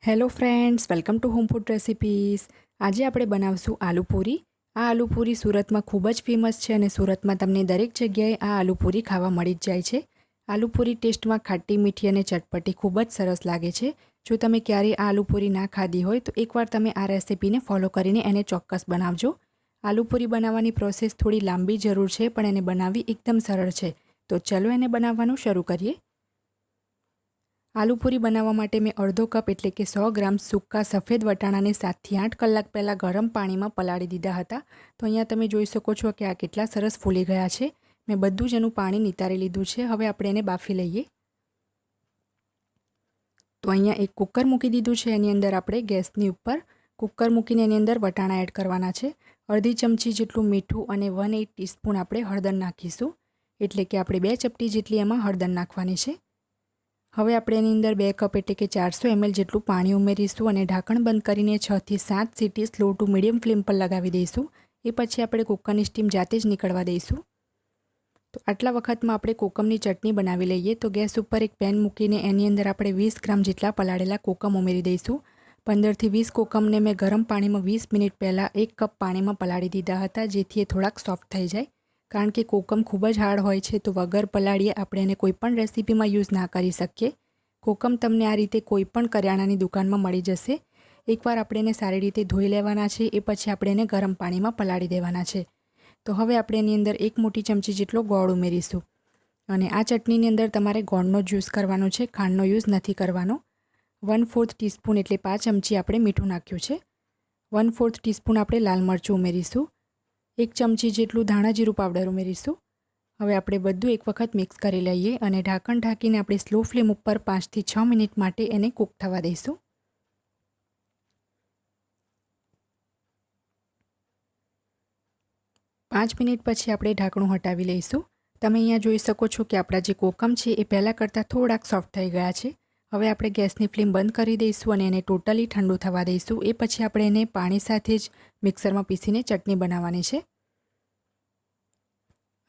Hello friends, welcome to home food recipes. આજે આપણે બનાવશું આલુપુરી। આ આલુપુરી સુરતમાં ખૂબ જ ફેમસ છે અને સુરતમાં તમને દરેક જગ્યાએ આ આલુપુરી ખાવા મળી જ જાય છે। આલુપુરી ટેસ્ટમાં ખાટી મીઠી અને ચટપટી ખૂબ જ સરસ લાગે છે। જો તમે ક્યારેય આ આલુપુરી ના ખાધી હોય તો એકવાર તમે આ રેસિપીને ફોલો કરીને એને ચોક્કસ બનાવજો। આલુપુરી બનાવવાની પ્રોસેસ થોડી લાંબી જરૂર છે, પણ એને બનાવવી એકદમ સરળ છે। તો ચલો એને બનાવવાનું શરૂ કરીએ। આલુપુરી બનાવવા માટે મેં અડધો કપ એટલે કે 100 ગ્રામ સૂકા સફેદ વટાણાને 7 થી 8 કલાક પહેલાં ગરમ પાણીમાં પલાળી દીધા હતા। તો અહીંયા તમે જોઈ શકો છો કે આ કેટલા સરસ ફૂલી ગયા છે। મેં બધું જ એનું પાણી નિતારી લીધું છે। હવે આપણે એને બાફી લઈએ। તો અહીંયા એક કુકર મૂકી દીધું છે। એની અંદર આપણે ગેસની ઉપર કુકર મૂકીને એની અંદર વટાણા એડ કરવાના છે। અડધી ચમચી જેટલું મીઠું અને 1/8 ટીસ્પૂન આપણે હળદર નાખીશું, એટલે કે આપણે 2 ચપટી જેટલી એમાં હળદર નાખવાની છે। હવે આપણે એની અંદર 2 કપ એટલે કે 400 ml જેટલું પાણી ઉમેરીશું અને ઢાંકણ બંધ કરીને 6 થી 7 સીટી સ્લો ટુ મીડિયમ ફ્લેમ પર લગાવી દઈશું। એ પછી આપણે કોકમની સ્ટીમ જાતે જ નીકળવા દઈશું। તો આટલા વખતમાં આપણે કોકમની ચટણી બનાવી લઈએ। તો ગેસ ઉપર એક પેન મૂકીને એની અંદર આપણે 20 ગ્રામ જેટલા પલાળેલા કોકમ ઉમેરી દઈશું। 15 થી 20 કોકમને મેં ગરમ પાણીમાં 20 મિનિટ પહેલાં 1 કપ પાણીમાં પલાળી દીધા હતા, જેથી એ થોડાક સોફ્ટ થઈ જાય। કારણ કે કોકમ ખૂબ જ હાર્ડ હોય છે, તો વગર પલાળીએ આપણે એને કોઈ પણ રેસીપીમાં યુઝ ના કરી શકીએ। કોકમ તમને આ રીતે કોઈ પણ કરિયાણાની દુકાનમાં મળી જશે। એકવાર આપણે એને સારી રીતે ધોઈ લેવાના છે, એ પછી આપણે એને ગરમ પાણીમાં પલાળી દેવાના છે। તો હવે આપણે એની અંદર 1 મોટી ચમચી જેટલો ગોળ ઉમેરીશું અને આ ચટણીની અંદર તમારે ગોળનો જ યુઝ કરવાનો છે, ખાંડનો યુઝ નથી કરવાનો। 1/4 ટીસ્પૂન એટલે 5 ચમચી આપણે મીઠું નાખ્યું છે। 1/4 ટીસ્પૂન આપણે લાલ મરચું ઉમેરીશું। 1 ચમચી જેટલું ધાણા જીરું પાવડર ઉમેરીશું। હવે આપણે બધું એક વખત મિક્સ કરી લઈએ અને ઢાંકણ ઢાંકીને આપણે સ્લો ફ્લેમ ઉપર 5 થી 6 મિનિટ માટે એને કૂક થવા દઈશું। પાંચ મિનિટ પછી આપણે ઢાંકણું હટાવી લઈશું। તમે અહીંયા જોઈ શકો છો કે આપણા જે કોકમ છે એ પહેલાં કરતાં થોડાક સોફ્ટ થઈ ગયા છે। હવે આપણે ગેસની ફ્લેમ બંધ કરી દઈશું અને એને ટોટલી ઠંડુ થવા દઈશું। એ પછી આપણે એને પાણી સાથે જ મિક્સરમાં પીસીને ચટણી બનાવવાની છે।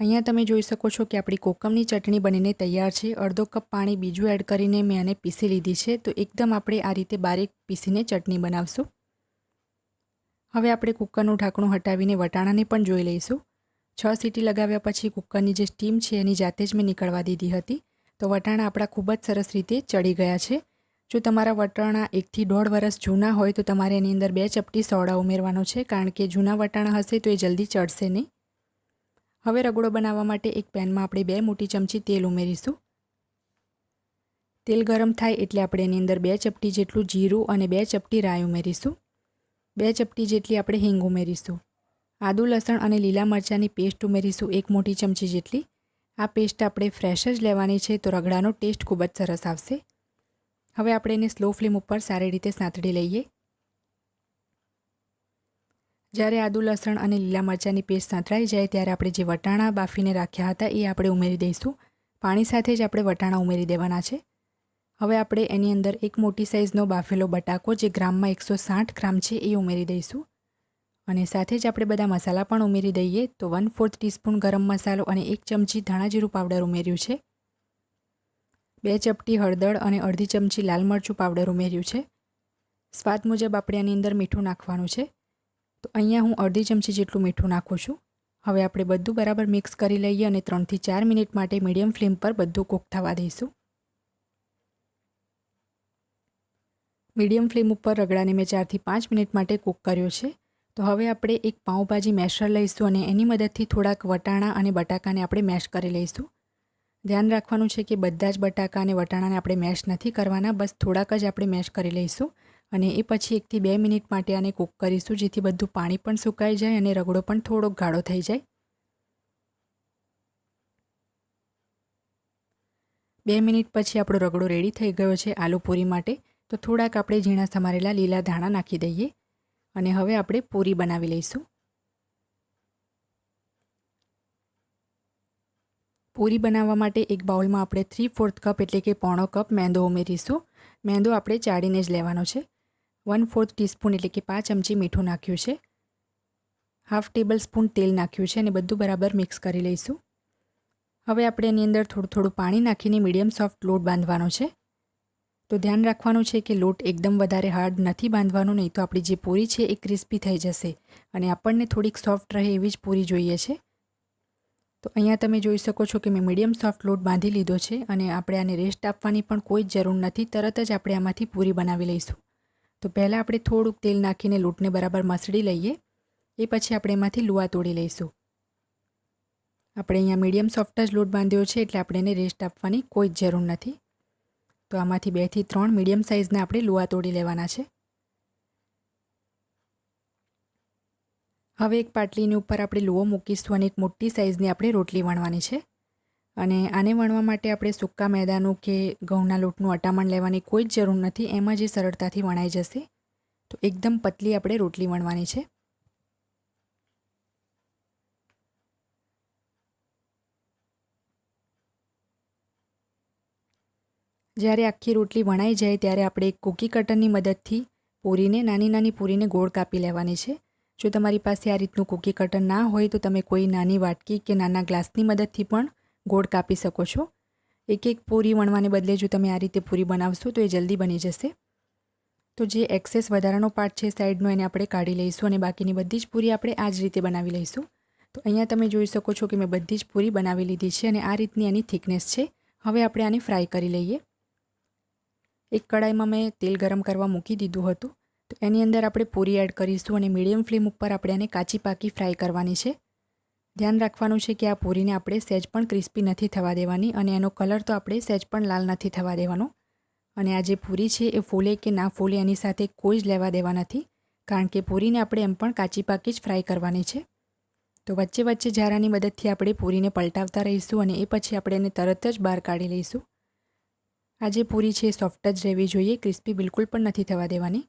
અહીંયા તમે જોઈ શકો છો કે આપણી કોકમની ચટણી બનીને તૈયાર છે। અડધો કપ પાણી બીજું એડ કરીને મેં આને પીસી લીધી છે। તો એકદમ આપણે આ રીતે બારીક પીસીને ચટણી બનાવશું। હવે આપણે કુકરનું ઢાંકણું હટાવીને વટાણાને પણ જોઈ લઈશું। 6 સીટી લગાવ્યા પછી કુકરની જે સ્ટીમ છે એની જાતે જ મેં નીકળવા દીધી હતી। તો વટાણા આપણા ખૂબ જ સરસ રીતે ચડી ગયા છે। જો તમારા વટાણા 1 થી 1.5 વર્ષ જૂના હોય તો તમારે એની અંદર 2 ચપટી સોડા ઉમેરવાનો છે, કારણ કે જૂના વટાણા હશે તો એ જલ્દી ચડશે નહીં। હવે રગડો બનાવવા માટે એક પેનમાં આપણે 2 મોટી ચમચી તેલ ઉમેરીશું। તેલ ગરમ થાય એટલે આપણે એની અંદર 2 ચપટી જેટલું જીરું અને 2 ચપટી રાઈ ઉમેરીશું। 2 ચપટી જેટલી આપણે હિંગ ઉમેરીશું। આદુ લસણ અને લીલા મરચાંની પેસ્ટ ઉમેરીશું 1 મોટી ચમચી જેટલી। આ પેસ્ટ આપણે ફ્રેશ જ લેવાની છે, તો રગડાનો ટેસ્ટ ખૂબ જ સરસ આવશે। હવે આપણે એને સ્લો ફ્લેમ ઉપર સારી રીતે સાંતળી લઈએ। જ્યારે આદુ લસણ અને લીલા મરચાંની પેસ્ટ સાંતળાઈ જાય ત્યારે આપણે જે વટાણા બાફીને રાખ્યા હતા એ આપણે ઉમેરી દઈશું। પાણી સાથે જ આપણે વટાણા ઉમેરી દેવાના છે। હવે આપણે એની અંદર એક મોટી સાઇઝનો બાફેલો બટાકો, જે ગ્રામમાં 160 ગ્રામ છે, એ ઉમેરી દઈશું અને સાથે જ આપણે બધા મસાલા પણ ઉમેરી દઈએ। તો 1/4 ટીસ્પૂન ગરમ મસાલો અને 1 ચમચી ધાણા જીરું પાવડર ઉમેર્યું છે। 2 ચપટી હળદર અને અડધી ચમચી લાલ મરચું પાવડર ઉમેર્યું છે। સ્વાદ મુજબ આપણે આની અંદર મીઠું નાખવાનું છે। તો અહીંયા હું અડધી ચમચી જેટલું મીઠું નાખું છું। હવે આપણે બધું બરાબર મિક્સ કરી લઈએ અને 3 થી 4 મિનિટ માટે મીડિયમ ફ્લેમ પર બધું કૂક થવા દઈશું। મીડિયમ ફ્લેમ ઉપર રગડાને મેં 4 થી 5 મિનિટ માટે કૂક કર્યો છે। તો હવે આપણે એક પાઉંભાજી મેશર લઈશું અને એની મદદથી થોડાક વટાણા અને બટાકાને આપણે મેશ કરી લઈશું। ધ્યાન રાખવાનું છે કે બધા જ બટાકા અને વટાણાને આપણે મેશ નથી કરવાના, બસ થોડાક જ આપણે મેશ કરી લઈશું અને એ પછી 1 થી 2 મિનિટ માટે આને કૂક કરીશું, જેથી બધું પાણી પણ સુકાઈ જાય અને રગડો પણ થોડોક ગાઢો થઈ જાય। 2 મિનિટ પછી આપણો રગડો રેડી થઈ ગયો છે આલુપુરી માટે। તો થોડાક આપણે ઝીણા સમારેલા લીલા ધાણા નાખી દઈએ અને હવે આપણે પૂરી બનાવી લઈશું। પૂરી બનાવવા માટે એક બાઉલમાં આપણે 3/4 કપ એટલે કે પોણો કપ મેંદો ઉમેરીશું। મેંદો આપણે ચાળીને જ લેવાનો છે। 1/4 ટીસ્પૂન એટલે કે 5 ચમચી મીઠું નાખ્યું છે। હાફ ટેબલ સ્પૂન તેલ નાખ્યું છે અને બધું બરાબર મિક્સ કરી લઈશું। હવે આપણે એની અંદર થોડું થોડું પાણી નાખીને મીડિયમ સોફ્ટ લોટ બાંધવાનો છે। તો ધ્યાન રાખવાનું છે કે લોટ એકદમ વધારે હાર્ડ નથી બાંધવાનો, નહીં તો આપણી જે પૂરી છે એ ક્રિસ્પી થઈ જશે અને આપણને થોડીક સોફ્ટ રહે એવી જ પૂરી જોઈએ છે. તો અહીંયા તમે જોઈ શકો છો કે મેં મીડિયમ સોફ્ટ લોટ બાંધી લીધો છે અને આપણે આને રેસ્ટ આપવાની પણ કોઈ જ જરૂર નથી. તરત જ આપણે આમાંથી પૂરી બનાવી લઈશું. તો પહેલાં આપણે થોડુંક તેલ નાખીને લોટને બરાબર મસળી લઈએ. એ પછી આપણે એમાંથી લુઆ તોડી લઈશું. આપણે અહીંયા મીડિયમ સોફ્ટ જ લોટ બાંધ્યો છે એટલે આપણે એને રેસ્ટ આપવાની કોઈ જ જરૂર નથી. તો આમાંથી 2 થી 3 મીડિયમ સાઇઝના આપણે લુઆ તોડી લેવાના છે. હવે એક પાટલીની ઉપર આપણે લુઓ મૂકીશું અને એક મોટી સાઇઝની આપણે રોટલી વણવાની છે. અને આને વણવા માટે આપણે સૂકા મેદાનું કે ઘઉંના લોટનું અટામણ લેવાની કોઈ જ જરૂર નથી. એમાં જ સરળતાથી વણાઈ જશે. તો એકદમ પતલી આપણે રોટલી વણવાની છે. જ્યારે આખી રોટલી વણાઈ જાય ત્યારે આપણે એક કૂકી કટરની મદદથી પૂરીને નાની પૂરીને ગોળ કાપી લેવાની છે. જો તમારી પાસે આ રીતનું કૂકી કટર ના હોય તો તમે કોઈ નાની વાટકી કે નાના ગ્લાસની મદદથી પણ ગોળ કાપી શકો છો. એક પૂરી વણવાને બદલે જો તમે આ રીતે પૂરી બનાવશો તો એ જલ્દી બની જશે. તો જે એક્સેસ વધારાનો પાર્ટ છે સાઈડનો એને આપણે કાઢી લઈશું અને બાકીની બધી જ પૂરી આપણે આ જ રીતે બનાવી લઈશું. તો અહીંયા તમે જોઈ શકો છો કે મેં બધી જ પૂરી બનાવી લીધી છે અને આ રીતની એની થિકનેસ છે. હવે આપણે આને ફ્રાય કરી લઈએ. એક કડાઈમાં મેં તેલ ગરમ કરવા મૂકી દીધું હતું. તો એની અંદર આપણે પૂરી એડ કરીશું અને મીડિયમ ફ્લેમ ઉપર આપણે આને કાચી પાકી ફ્રાય કરવાની છે. ધ્યાન રાખવાનું છે કે આ પૂરીને આપણે સહેજ પણ ક્રિસ્પી નથી થવા દેવાની અને એનો કલર તો આપણે સહેજ પણ લાલ નથી થવા દેવાનો. અને આ જે પૂરી છે એ ફૂલે કે ના ફૂલે એની સાથે કોઈ જ લેવા દેવા નથી, કારણ કે પૂરીને આપણે એમ પણ કાચી પાકી જ ફ્રાય કરવાની છે. તો વચ્ચે વચ્ચે ઝારાની મદદથી આપણે પૂરીને પલટાવતા રહીશું અને એ પછી આપણે એને તરત જ બહાર કાઢી લઈશું. આ જે પૂરી છે એ સોફ્ટ જ રહેવી જોઈએ, ક્રિસ્પી બિલકુલ પણ નથી થવા દેવાની.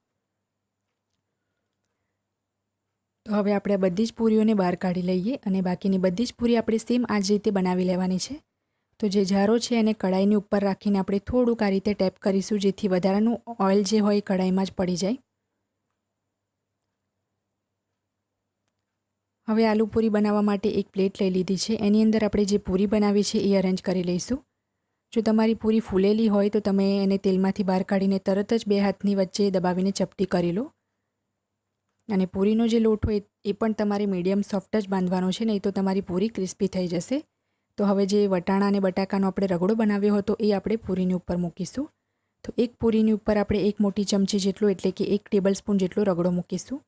તો હવે આપણે બધી જ પૂરીઓને બહાર કાઢી લઈએ અને બાકીની બધી જ પૂરી આપણે સેમ આ જ રીતે બનાવી લેવાની છે. તો જે ઝારો છે એને કડાઈની ઉપર રાખીને આપણે થોડુંક આ રીતે ટેપ કરીશું, જેથી વધારાનું ઓઇલ જે હોય એ કડાઈમાં જ પડી જાય. હવે આલુ પૂરી બનાવવા માટે એક પ્લેટ લઈ લીધી છે. એની અંદર આપણે જે પૂરી બનાવી છે એ અરેન્જ કરી લઈશું. જો તમારી પૂરી ફૂલેલી હોય તો તમે એને તેલમાંથી બહાર કાઢીને તરત જ 2 હાથની વચ્ચે દબાવીને ચપટી કરી લો. અને પૂરીનો જે લોટ હોય એ પણ તમારે મીડિયમ સોફ્ટ જ બાંધવાનો છે, નહીં તો તમારી પૂરી ક્રિસ્પી થઈ જશે. તો હવે જે વટાણા અને બટાકાનો આપણે રગડો બનાવ્યો હતો એ આપણે પૂરીની ઉપર મૂકીશું. તો એક પૂરીની ઉપર આપણે 1 મોટી ચમચી જેટલો એટલે કે 1 ટેબલસ્પૂન જેટલો રગડો મૂકીશું.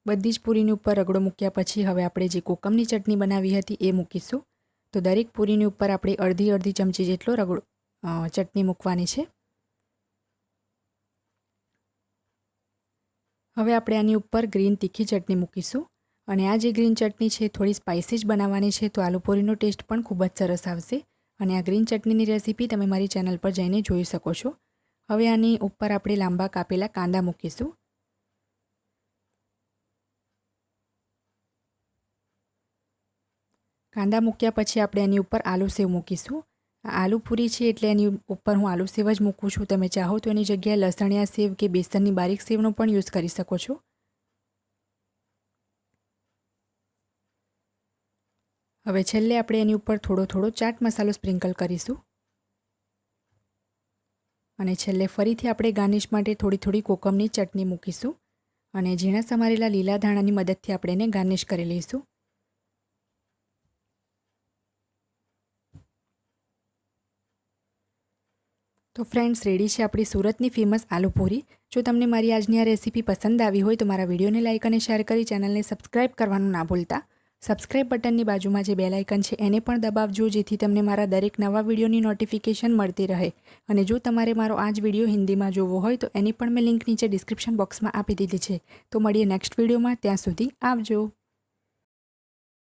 બધી જ પૂરીની ઉપર રગડો મૂક્યા પછી હવે આપણે જે કોકમની ચટણી બનાવી હતી એ મૂકીશું. તો દરેક પૂરીની ઉપર આપણે અડધી ચમચી જેટલો ચટણી મૂકવાની છે. હવે આપણે આની ઉપર ગ્રીન તીખી ચટણી મૂકીશું અને આ જે ગ્રીન ચટણી છે થોડી સ્પાઇસી જ બનાવવાની છે, તો આલુપૂરીનો ટેસ્ટ પણ ખૂબ જ સરસ આવશે. અને આ ગ્રીન ચટણીની રેસીપી તમે મારી ચેનલ પર જઈને જોઈ શકો છો. હવે આની ઉપર આપણે લાંબા કાપેલા કાંદા મૂકીશું. કાંદા મૂક્યા પછી આપણે એની ઉપર આલુ સેવ મૂકીશું. આ આલુ પૂરી છે એટલે એની ઉપર હું આલુ સેવ જ મૂકું છું. તમે ચાહો તો એની જગ્યાએ લસણિયા સેવ કે બેસનની બારીક સેવનો પણ યુઝ કરી શકો છો. હવે છેલ્લે આપણે એની ઉપર થોડો ચાટ મસાલો સ્પ્રિંકલ કરીશું. અને છેલ્લે ફરીથી આપણે ગાર્નિશ માટે થોડી કોકમની ચટણી મૂકીશું અને ઝીણા સમારેલા લીલા ધાણાની મદદથી આપણે એને ગાર્નિશ કરી લઈશું. તો ફ્રેન્ડ્સ, રેડી છે આપણી સુરતની ફેમસ આલુપૂરી. જો તમને મારી આજની આ રેસીપી પસંદ આવી હોય તો મારા વિડીયોને લાઇક અને શેર કરી ચેનલને સબસ્ક્રાઇબ કરવાનું ના ભૂલતા. સબસ્ક્રાઇબ બટનની બાજુમાં જે બેલ આઇકન છે એને પણ દબાવજો, જેથી તમને મારા દરેક નવા વિડીયોની નોટિફિકેશન મળતી રહે. અને જો તમારે મારો આ જ વિડીયો હિન્દીમાં જોવો હોય તો એની પણ મેં લિંક નીચે ડિસ્ક્રિપ્શન બોક્સમાં આપી દીધી છે. તો મળીએ નેક્સ્ટ વિડીયોમાં. ત્યાં સુધી આવજો.